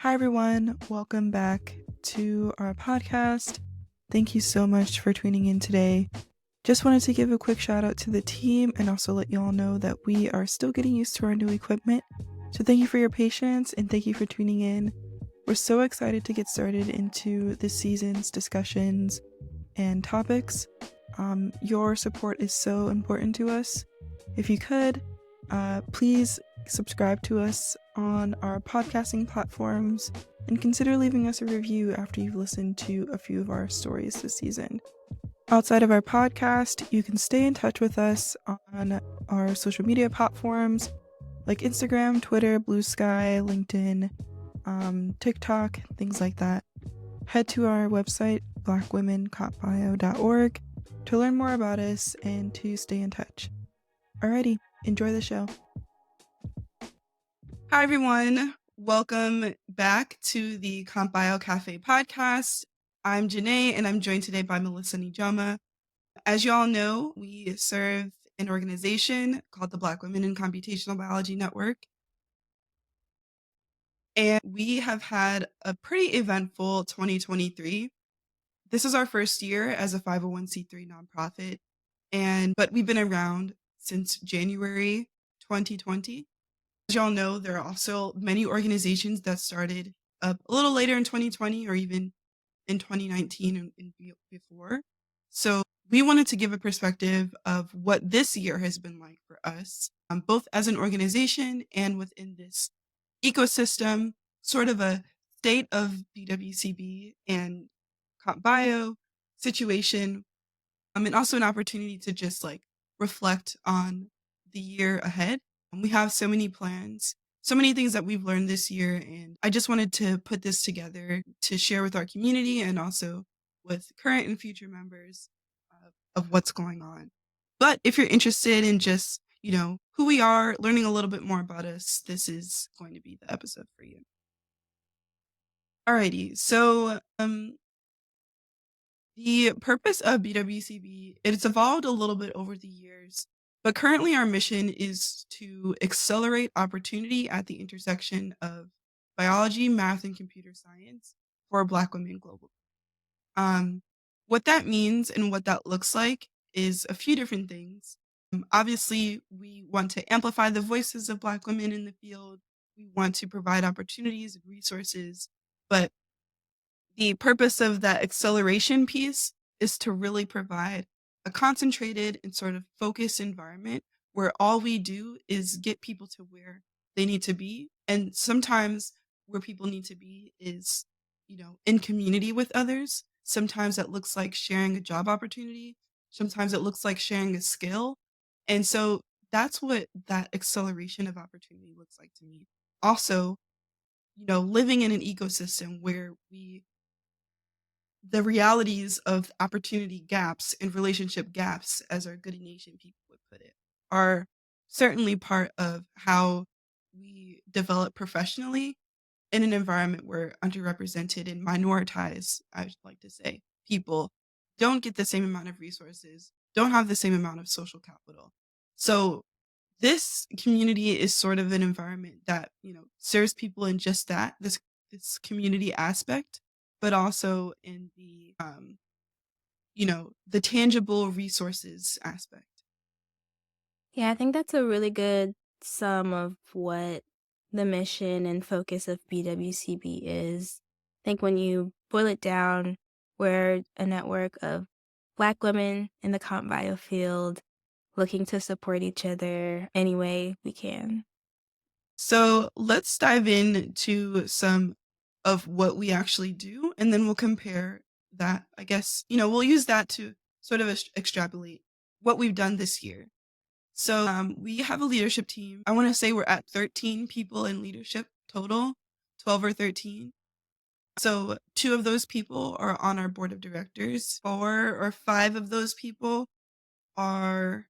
Hi, everyone. Welcome back to our podcast. Thank you so much for tuning in today. Just wanted to give a quick shout out to the team and also let you all know that we are still getting used to our new equipment. So thank you for your patience and thank you for tuning in. We're so excited to get started into this season's discussions and topics. Your support is so important to us. If you could, please subscribe to us on our podcasting platforms and consider leaving us a review after you've listened to a few of our stories this season. Outside of our podcast, you can stay in touch with us on our social media platforms like Instagram, Twitter, Blue Sky, LinkedIn, TikTok, things like that. Head to our website, blackwomencompbio.org, to learn more about us and to stay in touch. Alrighty, enjoy the show. Hi, everyone. Welcome back to the Comp Bio Cafe podcast. I'm Janae, and I'm joined today by Melissa Nijoma. As you all know, we serve an organization called the Black Women in Computational Biology Network. And we have had a pretty eventful 2023. This is our first year as a 501c3 nonprofit, but we've been around since January 2020. As y'all know, there are also many organizations that started up a little later in 2020 or even in 2019 and before. So we wanted to give a perspective of what this year has been like for us, both as an organization and within this ecosystem, sort of a state of BWCB and Comp Bio situation, and also an opportunity to just reflect on the year ahead. We have so many plans, so many things that we've learned this year, and I just wanted to put this together to share with our community and also with current and future members of what's going on. But if you're interested in just, who we are, learning a little bit more about us, this is going to be the episode for you. Alrighty, so the purpose of BWCB, it's evolved a little bit over the years, but currently our mission is to accelerate opportunity at the intersection of biology, math, and computer science for Black women globally. What that means and what that looks like is a few different things. Obviously, we want to amplify the voices of Black women in the field. We want to provide opportunities and resources, but the purpose of that acceleration piece is to really provide a concentrated and sort of focused environment where all we do is get people to where they need to be. And sometimes where people need to be is, in community with others. Sometimes that looks like sharing a job opportunity. Sometimes it looks like sharing a skill. And so that's what that acceleration of opportunity looks like to me. Also, living in an ecosystem where the realities of opportunity gaps and relationship gaps, as our Good Nation people would put it, are certainly part of how we develop professionally in an environment where underrepresented and minoritized, I'd like to say, people don't get the same amount of resources, don't have the same amount of social capital. So this community is sort of an environment that, serves people in just that, this community aspect, but also in the tangible resources aspect. Yeah, I think that's a really good sum of what the mission and focus of BWCB is. I think when you boil it down, we're a network of Black women in the comp bio field looking to support each other any way we can. So let's dive into some of what we actually do, and then we'll compare that. I guess, we'll use that to sort of extrapolate what we've done this year. So we have a leadership team. I want to say we're at 13 people in leadership total, 12 or 13. So 2 of those people are on our board of directors. 4 or 5 of those people are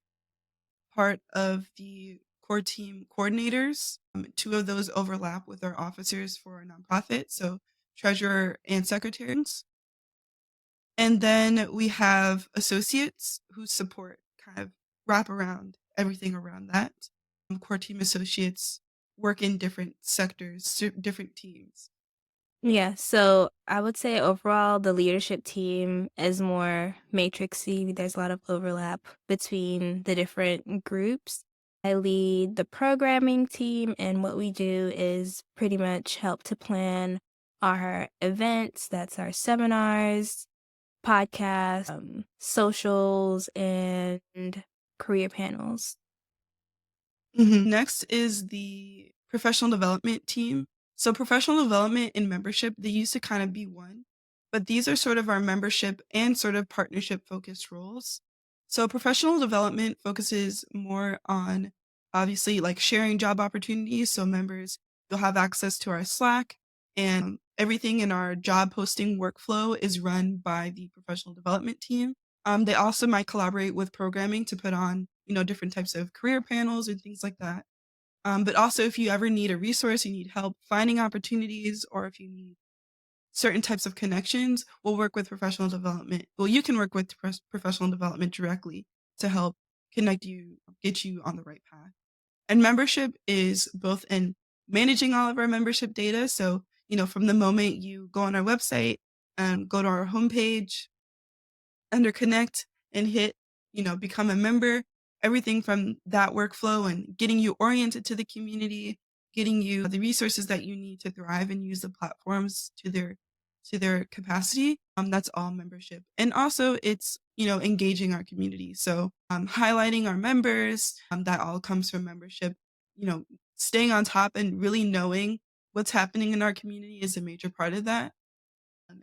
part of the core team coordinators. 2 of those overlap with our officers for our nonprofit, so treasurer and secretaries. And then we have associates who support, kind of wrap around everything around that. Core team associates work in different sectors, different teams. Yeah, so I would say overall the leadership team is more matrixy. There's a lot of overlap between the different groups. I lead the programming team, and what we do is pretty much help to plan our events. That's our seminars, podcasts, socials, and career panels. Next is the professional development team. So professional development and membership, they used to kind of be one, but these are sort of our membership and sort of partnership focused roles. So professional development focuses more on obviously like sharing job opportunities. So members, you'll have access to our Slack and everything in our job posting workflow is run by the professional development team. They also might collaborate with programming to put on, different types of career panels and things like that. But also, if you ever need a resource, you need help finding opportunities, or if you need certain types of connections, we'll work with professional development. Well, you can work with professional development directly to help connect you, get you on the right path. And membership is both in managing all of our membership data. So, from the moment you go on our website and go to our homepage, under connect and hit, become a member, everything from that workflow and getting you oriented to the community, getting you the resources that you need to thrive and use the platforms to their capacity. That's all membership. And also it's, engaging our community. So highlighting our members, that all comes from membership, you know, staying on top and really knowing what's happening in our community is a major part of that.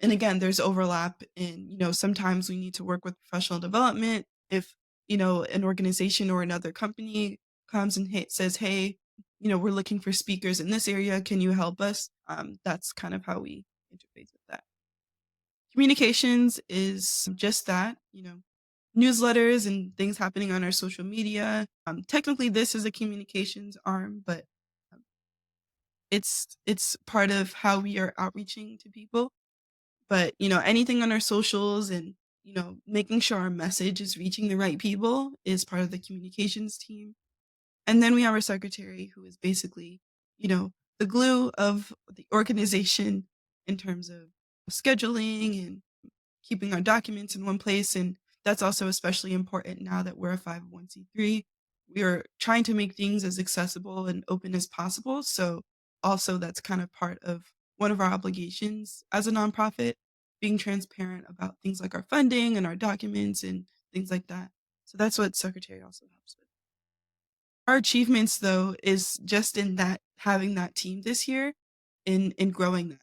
And again, there's overlap in, sometimes we need to work with professional development. If, an organization or another company comes and says, hey, we're looking for speakers in this area. Can you help us? That's kind of how we interface with that. Communications is just that, newsletters and things happening on our social media. Technically, this is a communications arm, but um, it's part of how we are outreaching to people. But, anything on our socials and, making sure our message is reaching the right people is part of the communications team. And then we have our secretary who is basically, the glue of the organization in terms of scheduling and keeping our documents in one place. And that's also especially important now that we're a 501c3. We are trying to make things as accessible and open as possible. So also that's kind of part of one of our obligations as a nonprofit, being transparent about things like our funding and our documents and things like that. So that's what secretary also helps with. Our achievements though is just in that having that team this year in growing that.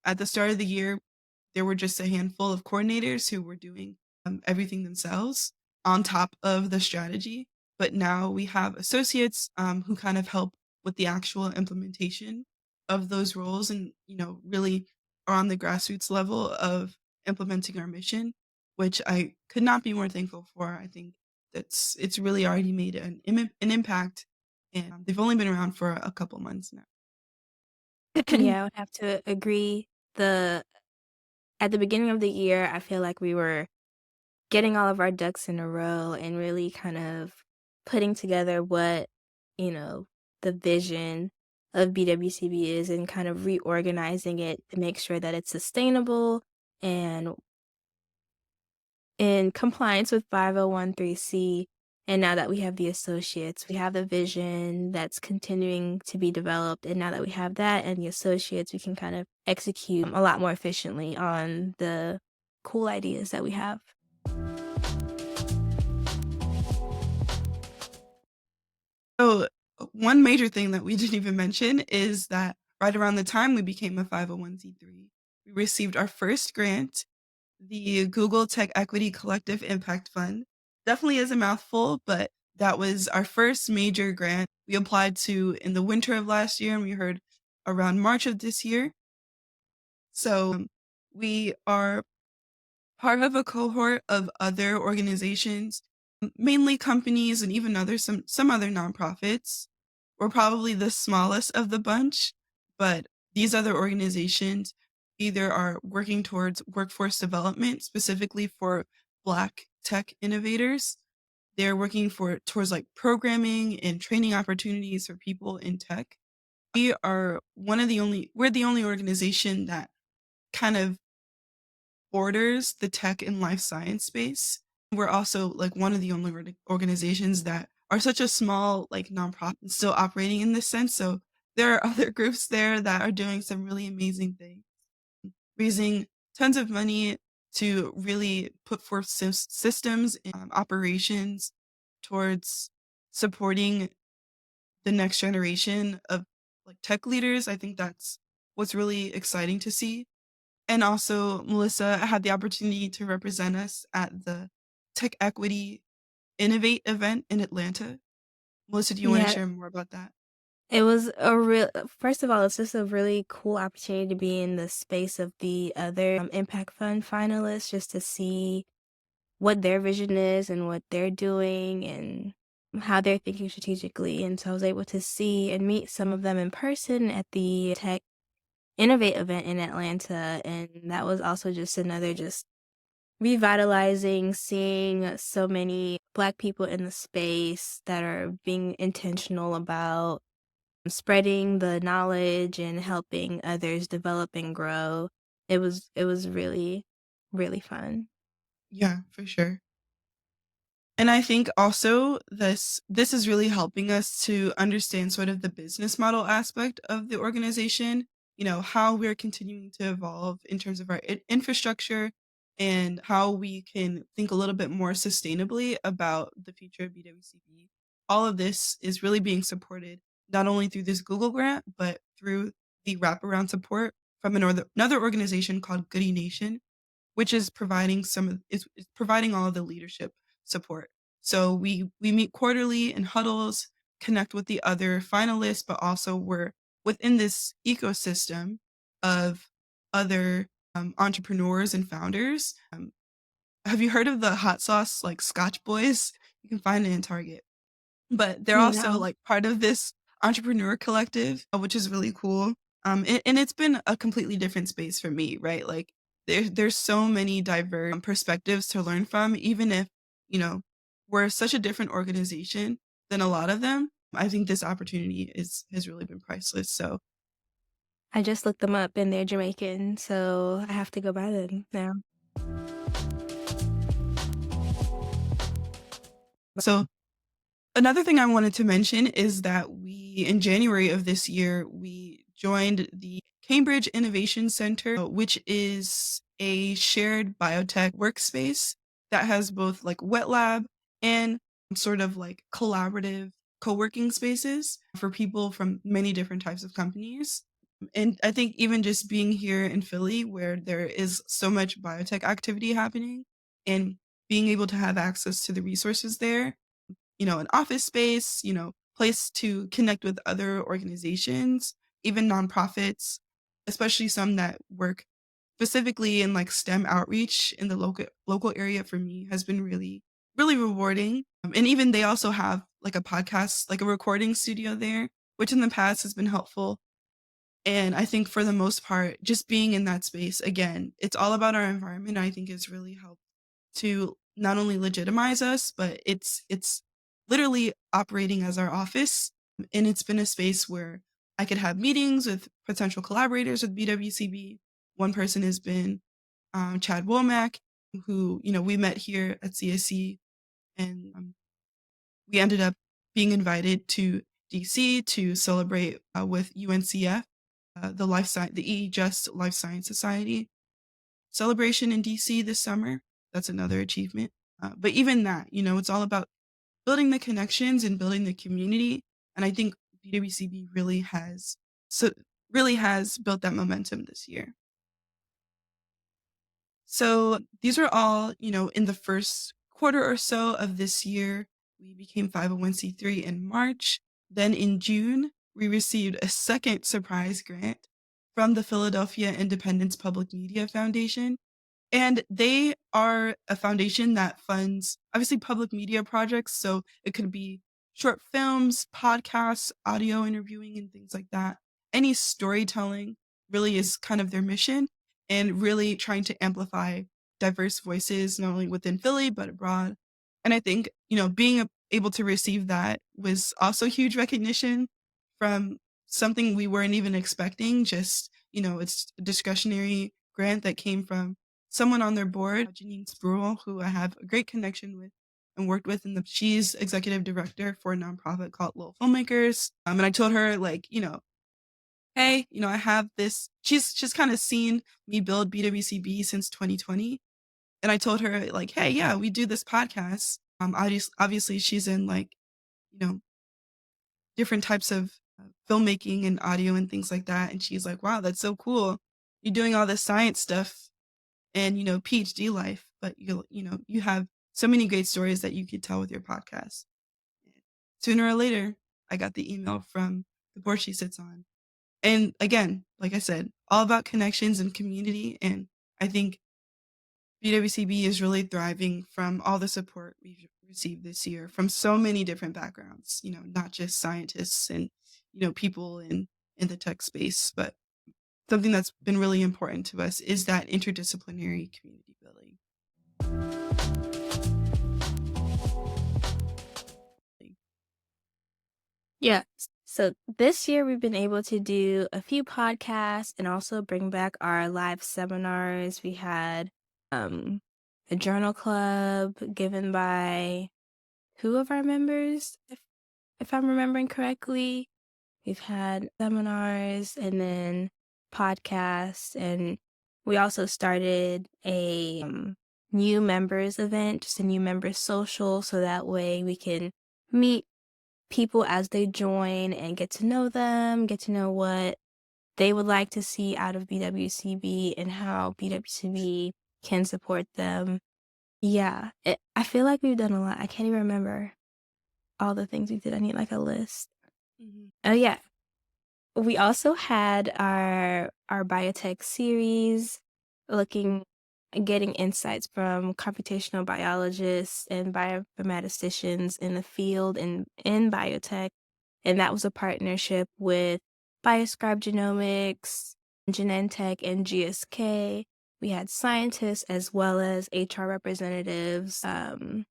At the start of the year, there were just a handful of coordinators who were doing everything themselves on top of the strategy. But now we have associates who kind of help with the actual implementation of those roles and, really are on the grassroots level of implementing our mission, which I could not be more thankful for. I think it's really already made an impact, and they've only been around for a couple months now. Yeah, I would have to agree. The At the beginning of the year, I feel like we were getting all of our ducks in a row and really kind of putting together what, you know, the vision of BWCB is and kind of reorganizing it to make sure that it's sustainable and in compliance with 501(c). And now that we have the associates, we have the vision that's continuing to be developed. And now that we have that and the associates, we can kind of execute a lot more efficiently on the cool ideas that we have. So, one major thing that we didn't even mention is that right around the time we became a 501c3, we received our first grant, the Google Tech Equity Collective Impact Fund. Definitely is a mouthful, but that was our first major grant we applied to in the winter of last year, and we heard around March of this year. So, we are part of a cohort of other organizations, mainly companies and even some other nonprofits. We're probably the smallest of the bunch, but these other organizations either are working towards workforce development, specifically for Black tech innovators. They're working for towards like programming and training opportunities for people in tech. we're the only organization that kind of borders the tech and life science space. We're also like one of the only organizations that are such a small like nonprofit still operating in this sense. So there are other groups there that are doing some really amazing things, raising tons of money to really put forth systems and operations towards supporting the next generation of like tech leaders. I think that's what's really exciting to see. And also, Melissa had the opportunity to represent us at the Tech Equity Innovate event in Atlanta. Melissa, do you want to Yeah, share more about that? it was a real first of all, it's just a really cool opportunity to be in the space of the other, Impact Fund finalists just to see what their vision is and what they're doing and how they're thinking strategically, and so I was able to see and meet some of them in person at the Tech Innovate event in Atlanta, and that was also just another just revitalizing, seeing so many Black people in the space that are being intentional about spreading the knowledge and helping others develop and grow. It was really, really fun. Yeah, for sure. And I think also this is really helping us to understand sort of the business model aspect of the organization, how we're continuing to evolve in terms of our infrastructure and how we can think a little bit more sustainably about the future of BWCB. All of this is really being supported not only through this Google grant, but through the wraparound support from another organization called Goody Nation, which is providing is providing all of the leadership support. So we meet quarterly in huddles, connect with the other finalists, but also we're within this ecosystem of other entrepreneurs and founders. Have you heard of the hot sauce like Scotch Boys? You can find it in Target. But they're also, No. like, part of this entrepreneur collective, which is really cool. And it's been a completely different space for me, right? Like, there's so many diverse perspectives to learn from, even if, you know, we're such a different organization than a lot of them. I think this opportunity is has really been priceless. So I just looked them up and they're Jamaican, so I have to go buy them now. so another thing I wanted to mention is that in January of this year, we joined the Cambridge Innovation Center, which is a shared biotech workspace that has both like wet lab and sort of like collaborative co-working spaces for people from many different types of companies. And I think even just being here in Philly, where there is so much biotech activity happening, and being able to have access to the resources there, an office space, place to connect with other organizations, even nonprofits, especially some that work specifically in like STEM outreach in the local area for me has been really, really rewarding. And even they also have like a podcast, like a recording studio there, which in the past has been helpful. And I think for the most part, just being in that space, again, it's all about our environment. I think it's really helped to not only legitimize us, but it's literally operating as our office. And it's been a space where I could have meetings with potential collaborators with BWCB. One person has been Chad Womack, who, we met here at CSC, and we ended up being invited to DC to celebrate with UNCF, the E. Just Life Science Society celebration in DC this summer. That's another achievement. But even that, it's all about building the connections and building the community. And I think BWCB so really has built that momentum this year. So these are all, in the first quarter or so of this year. We became 501(c)(3) in March. Then in June, we received a second surprise grant from the Philadelphia Independence Public Media Foundation, and they are a foundation that funds obviously public media projects. So it could be short films, podcasts, audio interviewing, and things like that. Any storytelling really is kind of their mission, and really trying to amplify diverse voices, not only within Philly, but abroad. And I think, being able to receive that was also huge recognition from something we weren't even expecting, just, it's a discretionary grant that came from someone on their board, Janine Spruill, who I have a great connection with and worked with she's executive director for a nonprofit called Little Filmmakers. And I told her, like, hey, I have this. She's kind of seen me build BWCB since 2020. And I told her, like, hey, yeah, we do this podcast. Obviously she's in, like, you know, different types of filmmaking and audio and things like that. And she's like, wow, that's so cool. You're doing all this science stuff and, PhD life, but you have so many great stories that you could tell with your podcast. Sooner or later, I got the email from the board she sits on. And again, like I said, all about connections and community. And I think BWCB is really thriving from all the support we've received this year from so many different backgrounds, not just scientists and, people in the tech space, but something that's been really important to us is that interdisciplinary community building. Yeah. So this year we've been able to do a few podcasts and also bring back our live seminars. We had um a journal club given by two of our members, if I'm remembering correctly. We've had seminars and then podcasts, and we also started a new members event, just a new members social, so that way we can meet people as they join and get to know them, get to know what they would like to see out of BWCB and how BWCB can support them. Yeah, I feel like we've done a lot. I can't even remember all the things we did. I need like a list. Mhm. Oh yeah, we also had our biotech series looking getting insights from computational biologists and bioinformaticians in the field and in biotech. And that was a partnership with Bioscribe Genomics, Genentech, and GSK. We had scientists as well as HR representatives on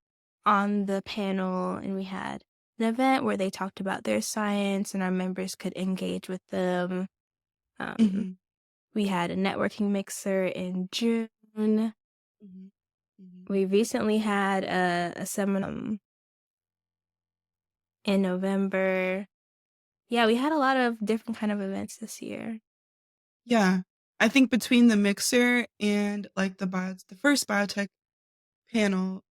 the panel, and we had an event where they talked about their science and our members could engage with them. Um, Mhm. we had a networking mixer in June. Mhm. Mhm. We recently had a seminar in November. Yeah, we had a lot of different kind of events this year. Yeah. I think between the mixer and like the first biotech panel,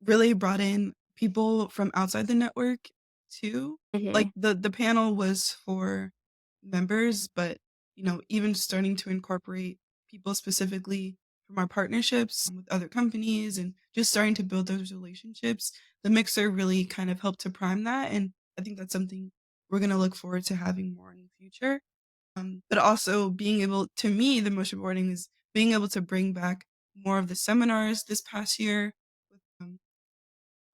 really brought in people from outside the network too. Like Mhm. the panel was for members, but even starting to incorporate people specifically from our partnerships with other companies and just starting to build those relationships. The mixer really kind of helped to prime that. And I think that's something we're going to look forward to having more in the future. But also being able, to me, the most rewarding is being able to bring back more of the seminars this past year with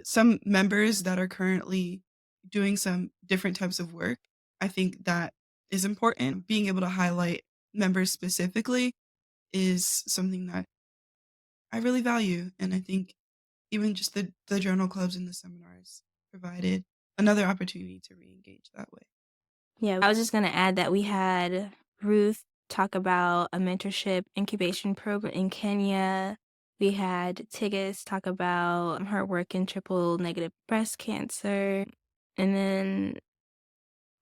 some members that are currently doing some different types of work. I think that is important. Being able to highlight members specifically is something that I really value. And I think even just the journal clubs and the seminars provided another opportunity to re-engage that way. Yeah, I was just gonna add that we had Ruth talk about a mentorship incubation program in Kenya. We had Tigis talk about her work in triple negative breast cancer. And then,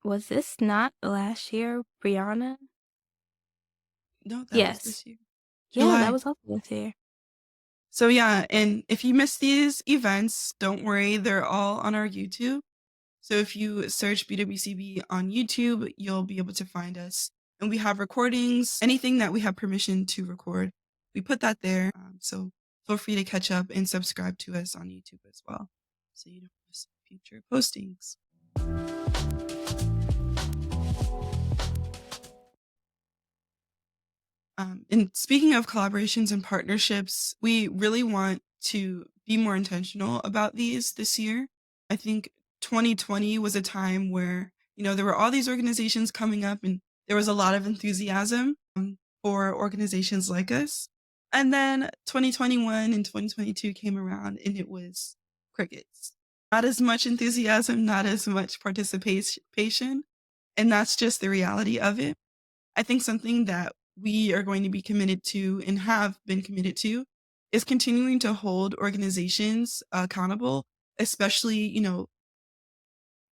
was this not last year, Brianna? No, that was Yes. this year. Yeah, that July. was also this year. So yeah, and if you miss these events, don't worry, they're all on our YouTube. So if you search BWCB on YouTube, you'll be able to find us. And we have recordings, anything that we have permission to record. We put that there. So feel free to catch up and subscribe to us on YouTube as well, so you don't miss future postings. And speaking of collaborations and partnerships, we really want to be more intentional about these this year. I think 2020 was a time where, there were all these organizations coming up and there was a lot of enthusiasm for organizations like us. And then 2021 and 2022 came around and it was crickets. Not as much enthusiasm, not as much participation. And that's just the reality of it. I think something that we are going to be committed to and have been committed to is continuing to hold organizations accountable, especially,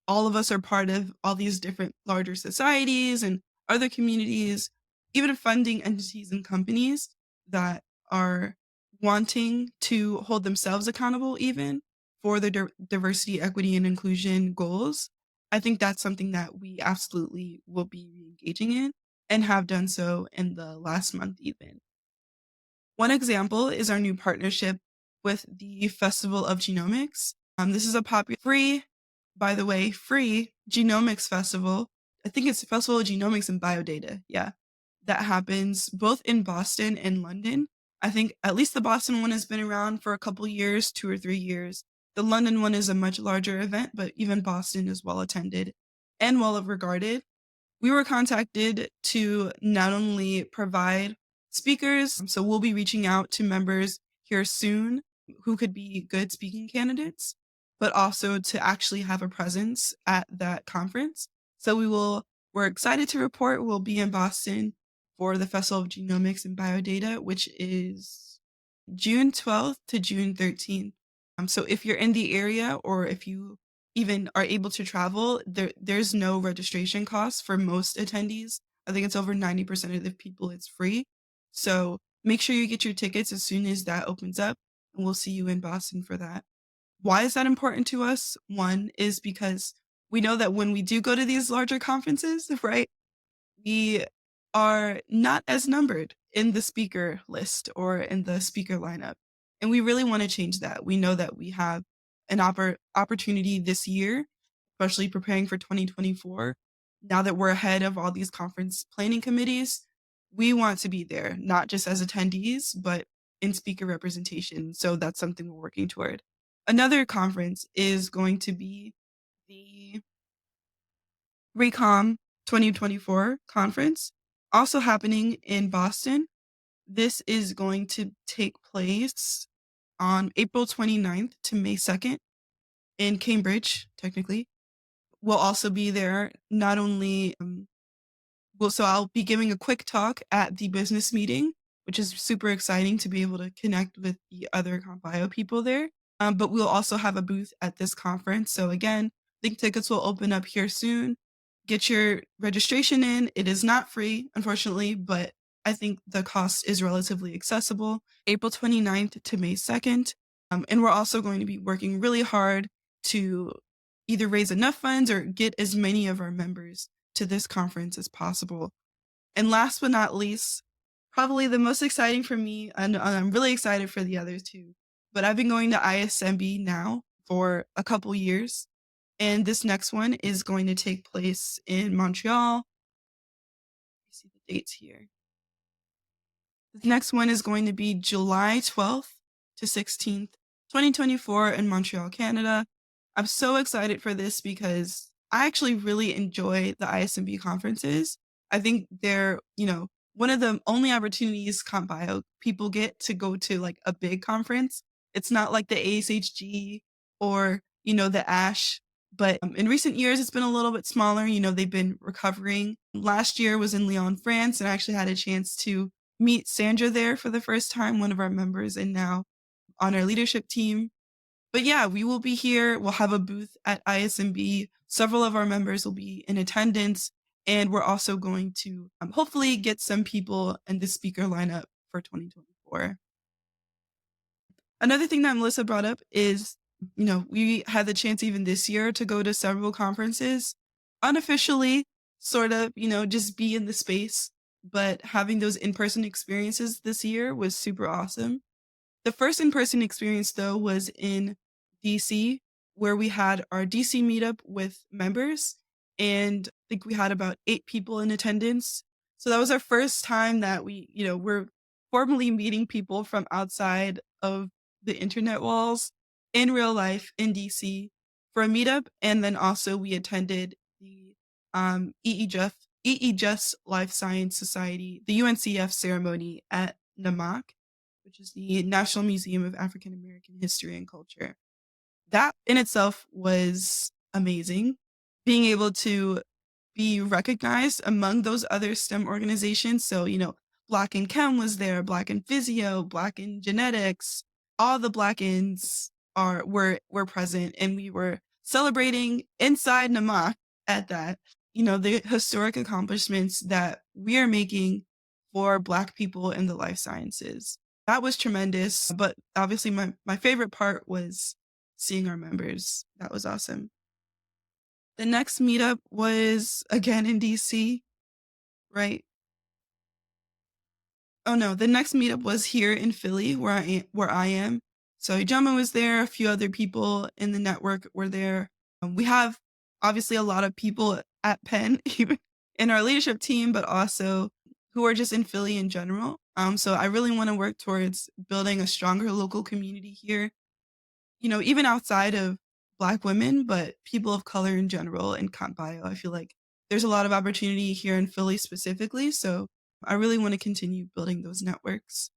all of us are part of all these different larger societies and other communities, even funding entities and companies that are wanting to hold themselves accountable even for their diversity, equity, and inclusion goals. I think that's something that we absolutely will be engaging in and have done so in the last month even. One example is our new partnership with the Festival of Genomics. This is a popular free, by the way, free genomics festival. I think it's Festival of Genomics and Biodata. Yeah. That happens both in Boston and London. I think at least the Boston one has been around for a couple years, 2 or 3 years. The London one is a much larger event, but even Boston is well attended and well regarded. We were contacted to not only provide speakers, so we'll be reaching out to members here soon who could be good speaking candidates, but also to actually have a presence at that conference. So we're excited to report we'll be in Boston for the Festival of Genomics and Biodata, which is June 12th to June 13th. So if you're in the area or if you even are able to travel, there's no registration costs for most attendees. I think it's over 90% of the people it's free. So make sure you get your tickets as soon as that opens up, and we'll see you in Boston for that. Why is that important to us? One is because we know that when we do go to these larger conferences, right, we are not as numbered in the speaker list or in the speaker lineup. And we really want to change that. We know that we have an opportunity this year, especially preparing for 2024. Now that we're ahead of all these conference planning committees, we want to be there, not just as attendees, but in speaker representation. So that's something we're working toward. Another conference is going to be the Recom 2024 conference, also happening in Boston. This is going to take place on April 29th to May 2nd in Cambridge, technically. We'll also be there not only so I'll be giving a quick talk at the business meeting, which is super exciting to be able to connect with the other CompBio people there. But we'll also have a booth at this conference. So again, I think tickets will open up here soon. Get your registration in. It is not free, unfortunately, but I think the cost is relatively accessible. April 29th to May 2nd. And we're also going to be working really hard to either raise enough funds or get as many of our members to this conference as possible. And last but not least, probably the most exciting for me, and I'm really excited for the others too, but I've been going to ISMB now for a couple years. And this next one is going to take place in Montreal. Let me see the dates here. The next one is going to be July 12th to 16th, 2024 in Montreal, Canada. I'm so excited for this because I actually really enjoy the ISMB conferences. I think they're, one of the only opportunities comp bio people get to go to like a big conference. It's not like the ASHG or, the ASH, but in recent years, it's been a little bit smaller. They've been recovering. Last year was in Lyon, France, and I actually had a chance to meet Sandra there for the first time, one of our members, and now on our leadership team. But yeah, we will be here. We'll have a booth at ISMB. Several of our members will be in attendance, and we're also going to hopefully get some people in the speaker lineup for 2024. Another thing that Melissa brought up is, we had the chance even this year to go to several conferences, unofficially, sort of, just be in the space. But having those in-person experiences this year was super awesome. The first in-person experience, though, was in DC, where we had our DC meetup with members, and I think we had about 8 people in attendance. So that was our first time that we're formally meeting people from outside of the internet walls in real life in DC for a meetup. And then also we attended the EEJUS Life Science Society, the UNCF ceremony at NAMAC, which is the National Museum of African American History and Culture. That in itself was amazing. Being able to be recognized among those other STEM organizations. So, Black in Chem was there, Black in Physio, Black in Genetics, all the Black ins were present, and we were celebrating inside Namak at that, the historic accomplishments that we are making for Black people in the life sciences. That was tremendous, but obviously my favorite part was seeing our members. That was awesome. The next meetup was again in DC, right? Oh no, the next meetup was here in Philly where I am. So Ijama was there, a few other people in the network were there. We have obviously a lot of people at Penn, even in our leadership team, but also who are just in Philly in general. So I really want to work towards building a stronger local community here, even outside of Black women, but people of color in general in comp bio. I feel like there's a lot of opportunity here in Philly specifically. So I really want to continue building those networks.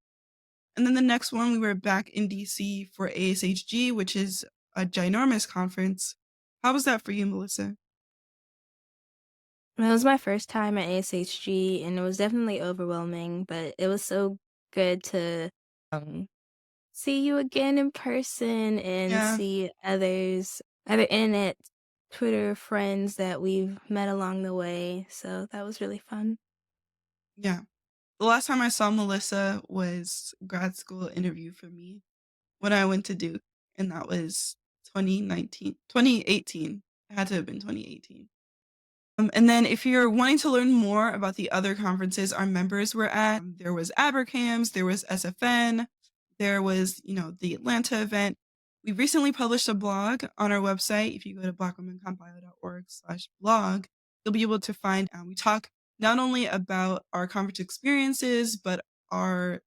And then the next one, we were back in DC for ASHG, which is a ginormous conference. How was that for you, Melissa? It was my first time at ASHG, and it was definitely overwhelming, but it was so good to um, see you again in person and Yeah, see others, other internet, Twitter friends that we've met along the way. So that was really fun. yeah. The last time I saw Melissa was grad school interview for me when I went to Duke, and that was 2019, 2018. It had to have been 2018. And then if you're wanting to learn more about the other conferences our members were at, there was Abercams, there was SFN, there was, the Atlanta event. We recently published a blog on our website. If you go to blackwomencompile.org/blog, you'll be able to find, we talk not only about our conference experiences, but our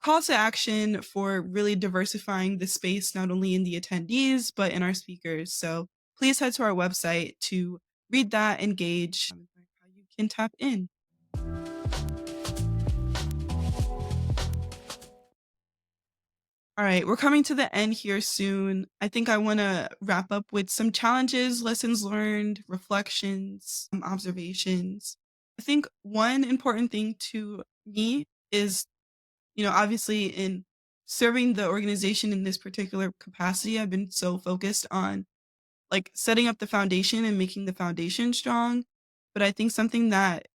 call to action for really diversifying the space, not only in the attendees, but in our speakers. So please head to our website to read that, engage, and find how you can tap in. All right, we're coming to the end here soon. I think I want to wrap up with some challenges, lessons learned, reflections, observations. I think one important thing to me is, obviously in serving the organization in this particular capacity, I've been so focused on like setting up the foundation and making the foundation strong. But I think something that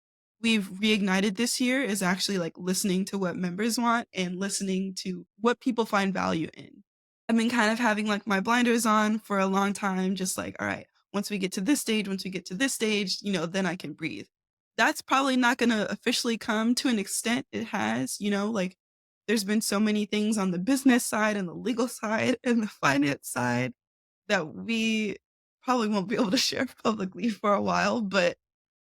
we've reignited this year is actually like listening to what members want and listening to what people find value in. I've been kind of having like my blinders on for a long time, just like, all right, once we get to this stage, once we get to this stage, then I can breathe. That's probably not going to officially come to an extent it has, like there's been so many things on the business side and the legal side and the finance side that we probably won't be able to share publicly for a while, but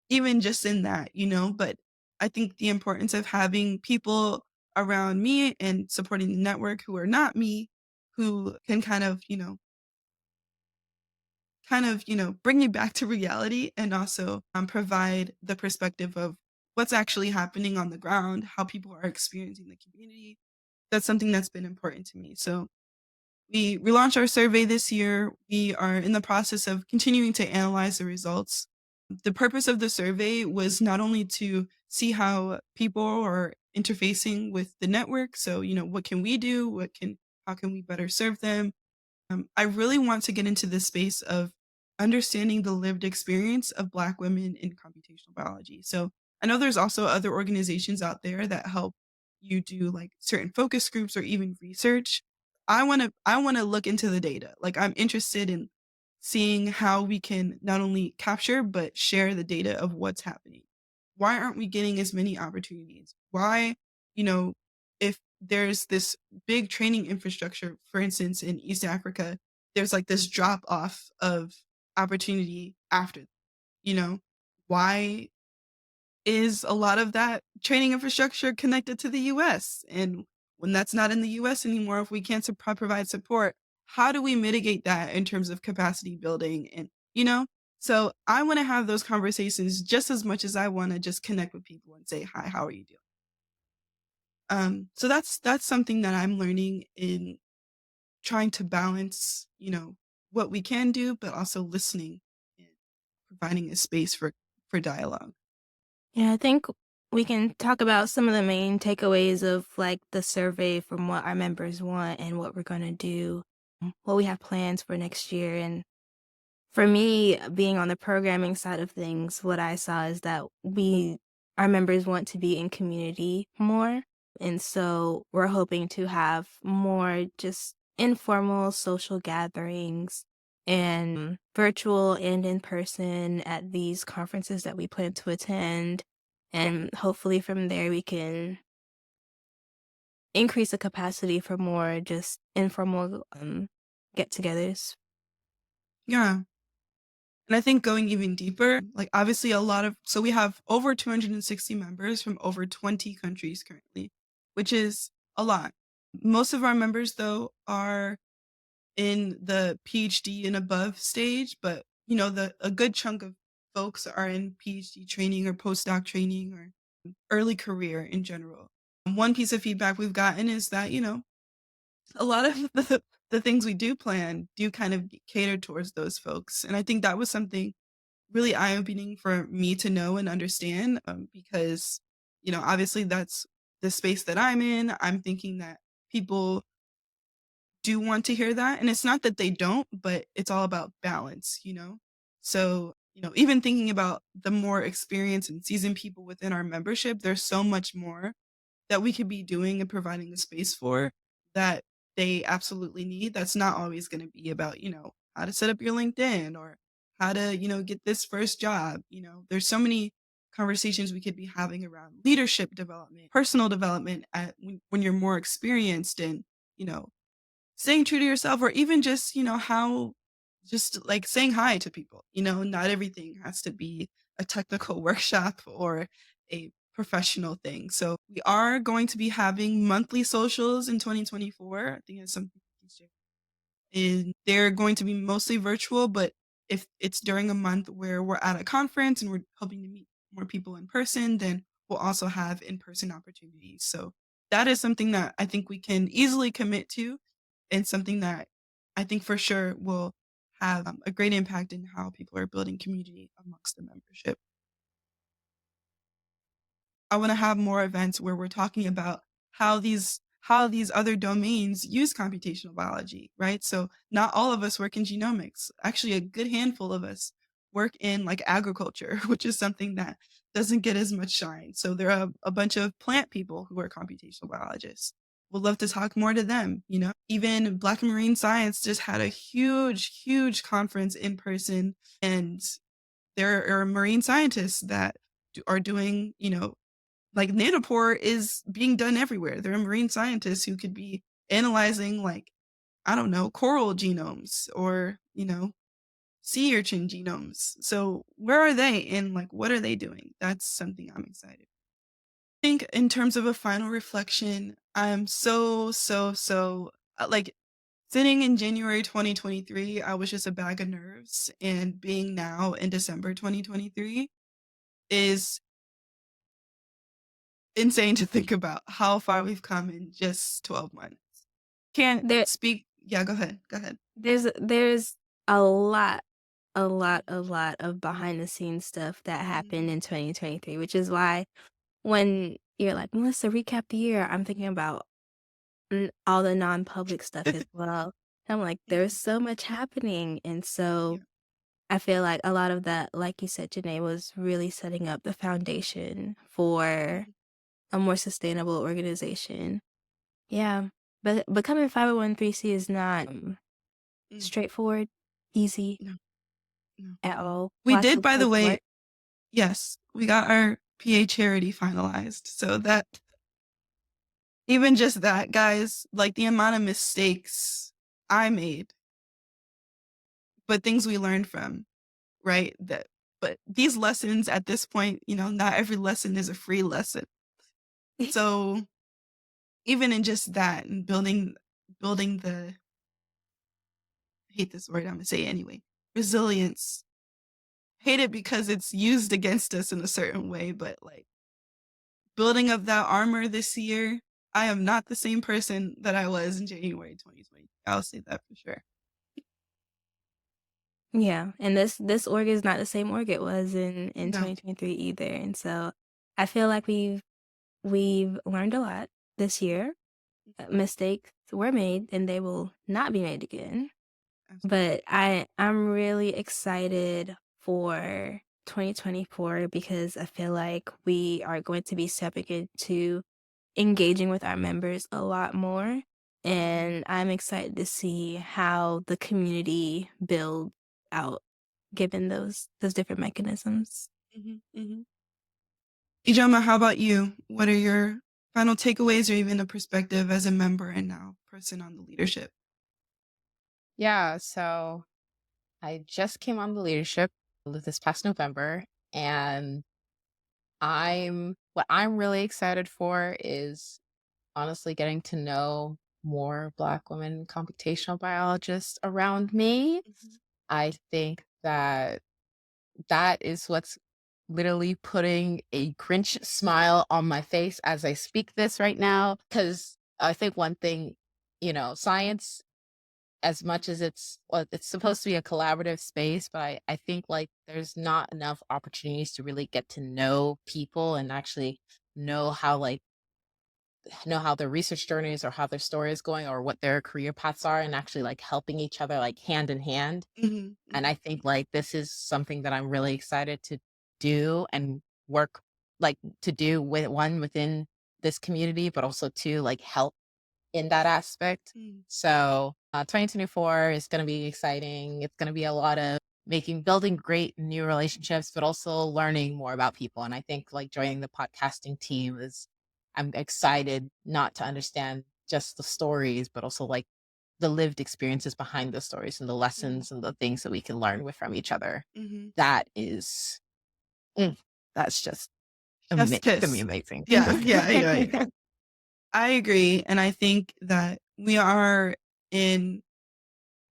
even just in that, but I think the importance of having people around me and supporting the network who are not me, who can bring you back to reality and also provide the perspective of what's actually happening on the ground, how people are experiencing the community. That's something that's been important to me. So we relaunched our survey this year. We are in the process of continuing to analyze the results. The purpose of the survey was not only to see how people are interfacing with the network. So, what can we do? How can we better serve them? I really want to get into this space of understanding the lived experience of Black women in computational biology. So I know there's also other organizations out there that help you do like certain focus groups or even research. I want to look into the data. Like I'm interested in seeing how we can not only capture but share the data of what's happening. Why aren't we getting as many opportunities? Why, you know, if there's this big training infrastructure, for instance, in East Africa, there's like this drop off of opportunity after, you know, why is a lot of that training infrastructure connected to the US? And when that's not in the US anymore, if we can't provide support, how do we mitigate that in terms of capacity building? And, so I want to have those conversations just as much as I want to just connect with people and say, hi, how are you doing? So that's something that I'm learning in trying to balance, what we can do, but also listening and providing a space for for dialogue. Yeah, I think we can talk about some of the main takeaways of like the survey from what our members want and what we're going to do, what we have plans for next year. And for me, being on the programming side of things, what I saw is that our members want to be in community more. And so we're hoping to have more just informal social gatherings and virtual and in person at these conferences that we plan to attend. And hopefully from there, we can increase the capacity for more just informal get togethers. Yeah. And I think going even deeper, like obviously a lot of so we have over 260 members from over 20 countries currently, which is a lot. Most of our members though are in the PhD and above stage, but the a good chunk of folks are in PhD training or postdoc training or early career in general. One piece of feedback we've gotten is that, a lot of the things we do plan do kind of cater towards those folks. And I think that was something really eye-opening for me to know and understand, because, obviously that's the space that I'm in. I'm thinking that people do want to hear that, and it's not that they don't, but it's all about balance. So, even thinking about the more experienced and seasoned people within our membership, there's so much more that we could be doing and providing a space for that they absolutely need. That's not always gonna be about, how to set up your LinkedIn or how to, get this first job. There's so many conversations we could be having around leadership development, personal development when you're more experienced and, you know, staying true to yourself or even just, how just like saying hi to people. Not everything has to be a technical workshop or a professional thing. So we are going to be having monthly socials in 2024. I think it's something we can share. And they're going to be mostly virtual, but if it's during a month where we're at a conference and we're hoping to meet more people in person, then we'll also have in-person opportunities. So that is something that I think we can easily commit to and something that I think for sure will have a great impact in how people are building community amongst the membership. I wanna have more events where we're talking about how these other domains use computational biology, right? So, not all of us work in genomics. Actually, a good handful of us work in, like, agriculture, which is something that doesn't get as much shine. So, there are a bunch of plant people who are computational biologists. Would love to talk more to them. Even Black and Marine Science just had a huge, huge conference in person, and there are marine scientists that are doing, like nanopore is being done everywhere. There are marine scientists who could be analyzing like, I don't know, coral genomes or, sea urchin genomes. So where are they and like what are they doing? That's something I'm excited. I think in terms of a final reflection, I'm so, so, so like sitting in January 2023, I was just a bag of nerves. And being now in December 2023 is insane to think about how far we've come in just 12 months. Can't There speak. Yeah, go ahead. Go ahead. there's a lot, a lot of behind the scenes stuff that happened Mhm. in 2023, which is why when you're like, "Melissa, recap the year," I'm thinking about all the non-public stuff as well. I'm like, Yeah, there's so much happening. And so yeah. I feel like a lot of that, like you said, Janae, was really setting up the foundation for Mhm. a more sustainable organization. Yeah. But becoming 501(c) is not Mm, straightforward, easy no, no. at all. We Lots did, of by the way, paperwork. yes, we got our PA charity finalized. So that, even just that, guys, like the amount of mistakes I made, but things we learned from, right? But these lessons at this point, not every lesson is a free lesson. So even in just that and building the I hate this word, Imma say it anyway, resilience. Hate it because it's used against us in a certain way, but, like, building up that armor this year, I am not the same person that I was in January 2020. I'll say that for sure. Yeah, and this org is not the same org it was in No. 2023 either, and so I feel like we've learned a lot this year. Mistakes were made, and they will not be made again. Absolutely. But I'm really excited for 2024 because I feel like we are going to be stepping into engaging with our members a lot more, Mhm. and I'm excited to see how the community build out given those different mechanisms. Mhm. Mhm. Ijoma, how about you? What are your final takeaways or even a perspective as a member and now person on the leadership? Yeah, so I just came on the leadership this past November, and what I'm really excited for is honestly getting to know more Black women computational biologists around me. Mhm. I think that that is what's literally putting a Grinch smile on my face as I speak this right now. Because I think one thing, science, as much as it's supposed to be a collaborative space, but I think like there's not enough opportunities to really get to know people and actually know how like know how their research journeys or how their story is going or what their career paths are and actually like helping each other like hand in hand. Mhm. And I Mhm. think like this is something that I'm really excited to do and work like to do within this community, but also to like help in that aspect. Mm. So 2024 is going to be exciting. It's going to be a lot of building great new relationships, but also learning more about people. And I think like joining the podcasting team I'm excited not to understand just the stories, but also like the lived experiences behind the stories and the Mhm. lessons and the things that we can learn with from each other. Mhm. That is, mm, that's just Chef's gonna be kiss. amazing. Yeah, yeah, yeah, yeah. I agree, and I think that we are in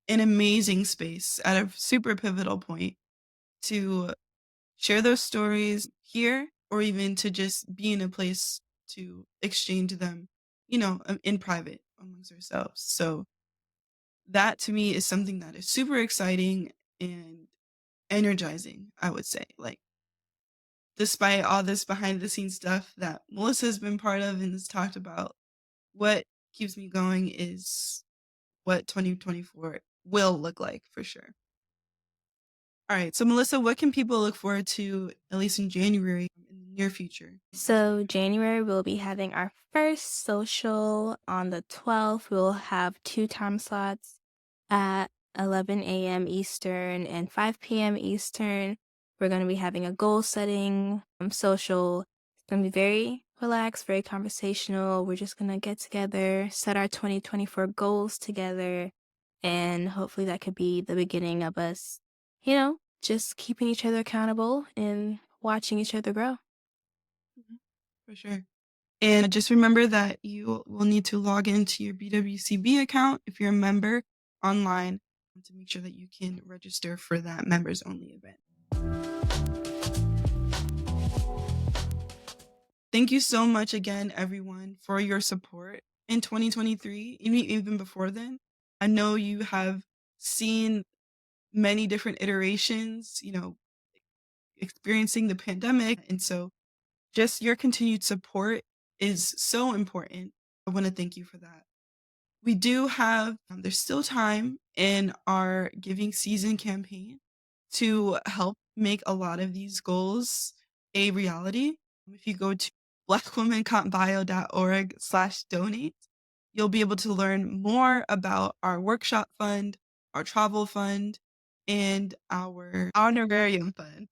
an amazing space at a super pivotal point to share those stories here or even to just be in a place to exchange them, in private amongst ourselves. So that to me is something that is super exciting and energizing, I would say. Like, despite all this behind the scenes stuff that Melissa's been part of and has talked about, what keeps me going is what 2024 will look like for sure. All right. So, Melissa, what can people look forward to, at least in January, in the near future? So January we'll be having our first social on the 12th. We'll have two time slots at 11 a.m. Eastern and 5 p.m. Eastern. We're going to be having a goal setting social. It's going to be very relaxed, very conversational. We're just going to get together, set our 2024 goals together, and hopefully that could be the beginning of us, just keeping each other accountable and watching each other grow. Mhm. For sure. And just remember that you will need to log into your BWCB account if you're a member online to make sure that you can register for that members only event. Thank you so much again, everyone, for your support in 2023, even before then. I know you have seen many different iterations, experiencing the pandemic. And so just your continued support is so important. I want to thank you for that. We do have, there's still time in our giving season campaign to help make a lot of these goals a reality. If you go to blackwomancompbio.org/donate, you'll be able to learn more about our workshop fund, our travel fund, and our honorarium fund.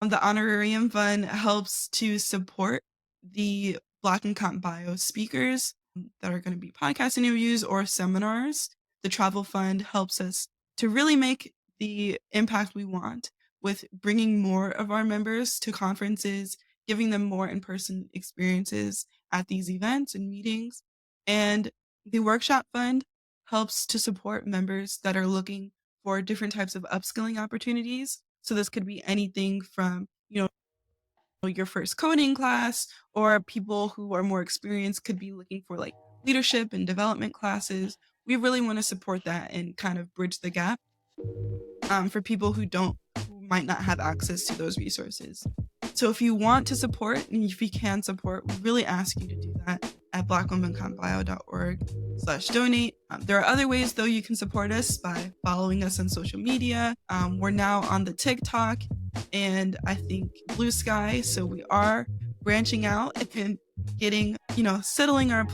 The honorarium fund helps to support the Black and Comp Bio speakers that are going to be podcast interviews or seminars. The travel fund helps us to really make the impact we want with bringing more of our members to conferences, giving them more in person experiences at these events and meetings. And the workshop fund helps to support members that are looking for different types of upskilling opportunities. So this could be anything from, your first coding class, or people who are more experienced could be looking for like leadership and development classes. We really want to support that and kind of bridge the gap. for people who might not have access to those resources. So if you want to support and if you can support, we really ask you to do that at blackwomencompbio.org/donate. There are other ways though you can support us by following us on social media. We're now on the TikTok and I think Blue Sky, so we are branching out and getting, settling our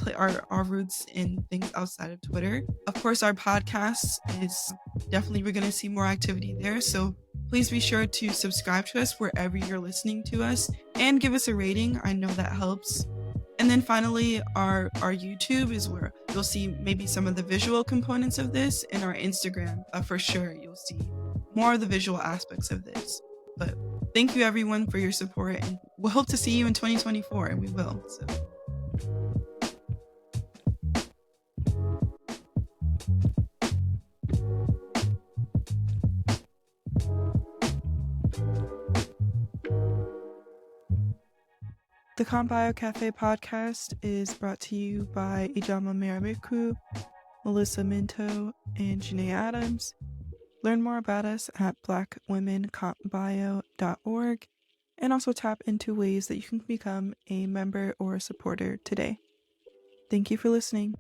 roots in things outside of Twitter. Of course, our podcast is definitely, we're going to see more activity there. So please be sure to subscribe to us wherever you're listening to us and give us a rating. I know that helps. And then finally, our YouTube is where you'll see maybe some of the visual components of this, and our Instagram, for sure, you'll see more of the visual aspects of this. But thank you everyone for your support, and we'll hope to see you in 2024, and we will. So. The CompBio Cafe podcast is brought to you by Ijama Mirabiku, Melissa Minto, and Janae Adams. Learn more about us at blackwomencompbio.org and also tap into ways that you can become a member or a supporter today. Thank you for listening.